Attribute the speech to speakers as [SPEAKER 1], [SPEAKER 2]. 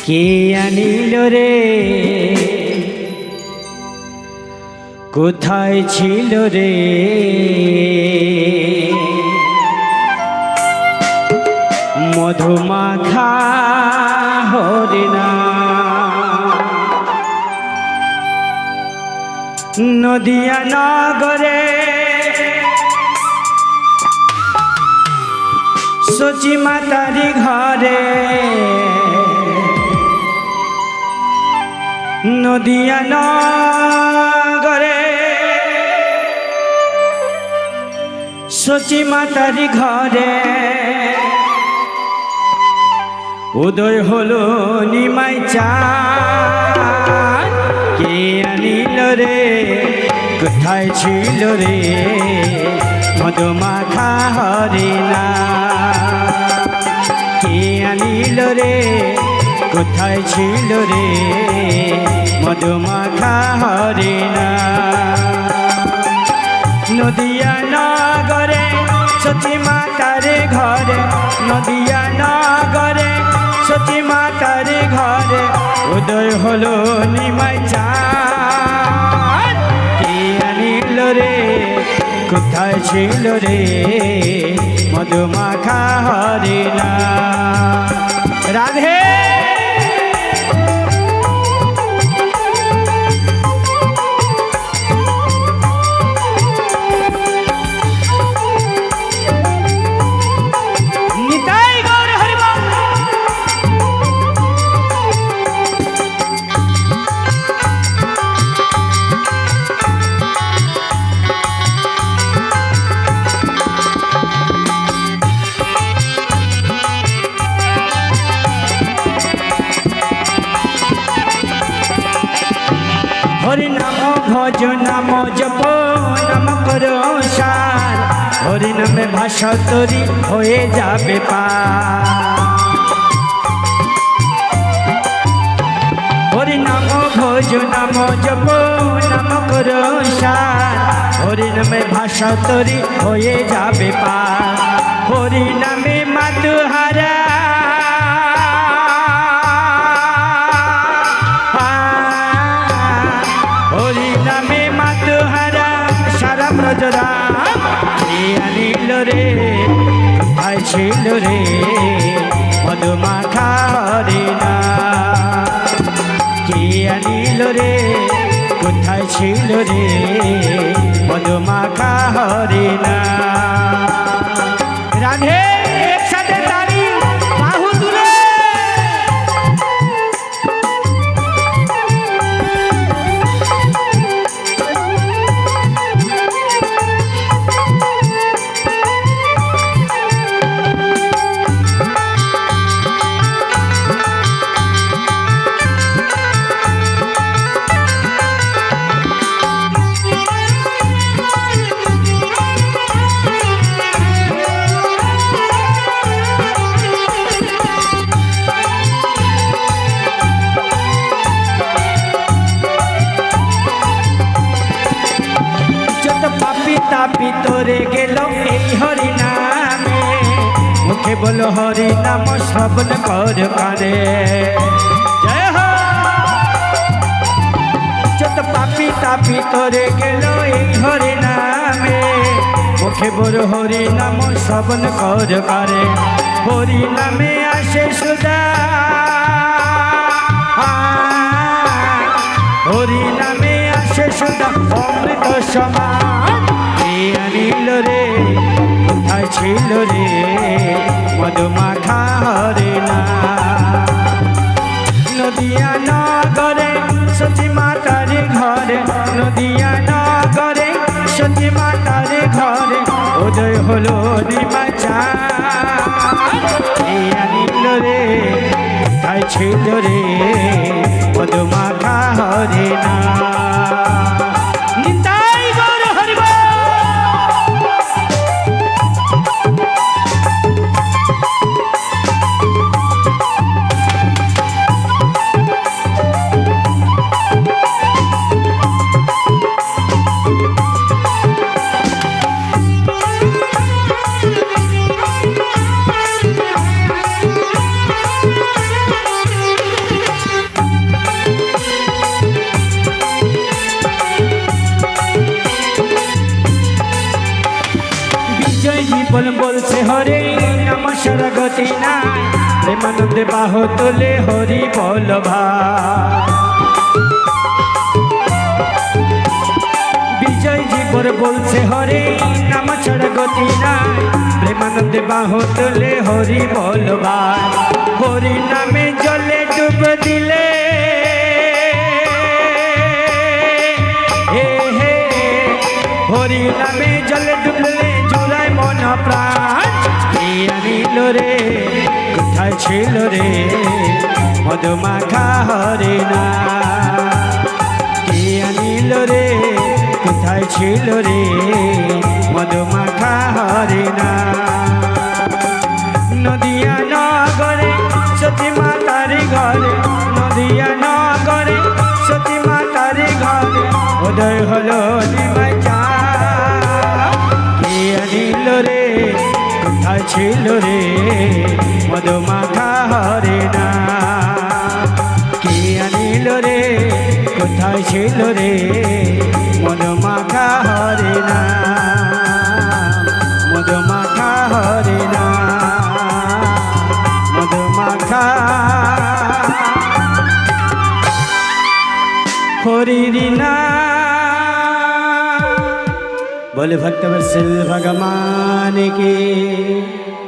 [SPEAKER 1] কে আনিল রে কোথায় ছিল রে মধুমাখা হরিণা নদিয়া নগরে সচি মাতারি ঘরে নদিয়া নগরে সচি মাতারি ঘরে উদয় হলো নিমাই চাঁদ কে আনিল রে কোথায় ছিল রে মধুমাখা হরিণা কে আনিল রে কোথায় ছিল রে মধুমাখা হরিণা নদিয়া নগরে সচি মাতারে ঘরে নদিয়া নগরে সচি মাতারে ঘরে উদয় হলো নিমাই চাঁদ কে আনিল রে কোথায় ছিল রে মধুমাখা হরিণা রাধে হরি নাম ভজ নাম জপ নাম করো সার হরি নামে ভাষা তরি হয়ে যাবে পার হরি নাম ভজ নাম জপ নাম করো সার হরি নামে ভাষা তরি হয়ে যাবে পার হরি নামে মাতুহারা আনিল রে কোথায় ছিল রে মধুমাখা হরিণা কে আনিল রে কোথায় ছিল রে মধুমাখা হরিণা রাধে একসাথে তালি বাহু তুলে ভিতরে গেল এই হরি নামে মুখে বলো হরি নাম শ্রবণ কর কারে জয় হো যত পাপি তা ভিতরে গেল এই হরি নামে মুখে বলো হরি নাম শ্রবণ কর কারে হরি নামে আসে সুদা হরি নামে আসে সুদা অমৃত সমান আনিল রে কোথায় ছিল রে মধুমাখা হরিণা নদিয়া নগরে সচি মাতারে ঘরে নদিয়া নগরে সচি মাতারে ঘরে উদয় হলো নিমাই চাঁদ আনিল রে কোথায় ছিল রে মধুমাখা হরিণা জীবন বলছে হরে নাম সারা গতি নাই প্রেমানন্দে বাহ তোলে হরি বল ভাই বিজয় জীবন বলছে হরে নাম ছাড়া গতি নাই প্রেমানন্দে বাহ তোলে হরি বল ভাই হরি নামে জলে ডুব দিলে হরি নামে জলে ডুবলে জুড়ায় মন প্রাণ কে আনিল রে কোথায় ছিল রে মধুমাখা হরে না কে আনিল রে কোথায় ছিল রে মধুমাখা হরে না নদিয়া নগরে সতী মাতার ঘরে নদিয়া নগরে সতী মাতার ঘরে উদয় হলো নিমাই কে আনিল রে কোথায় ছিল রে মধুমাখা হরে না কে আনিল রে কোথায় ছিল রে মধুমাখা হরে না মধুমাখা হরে না মধুমাখা হরি না बोले भक्त वत्सल भगवान की।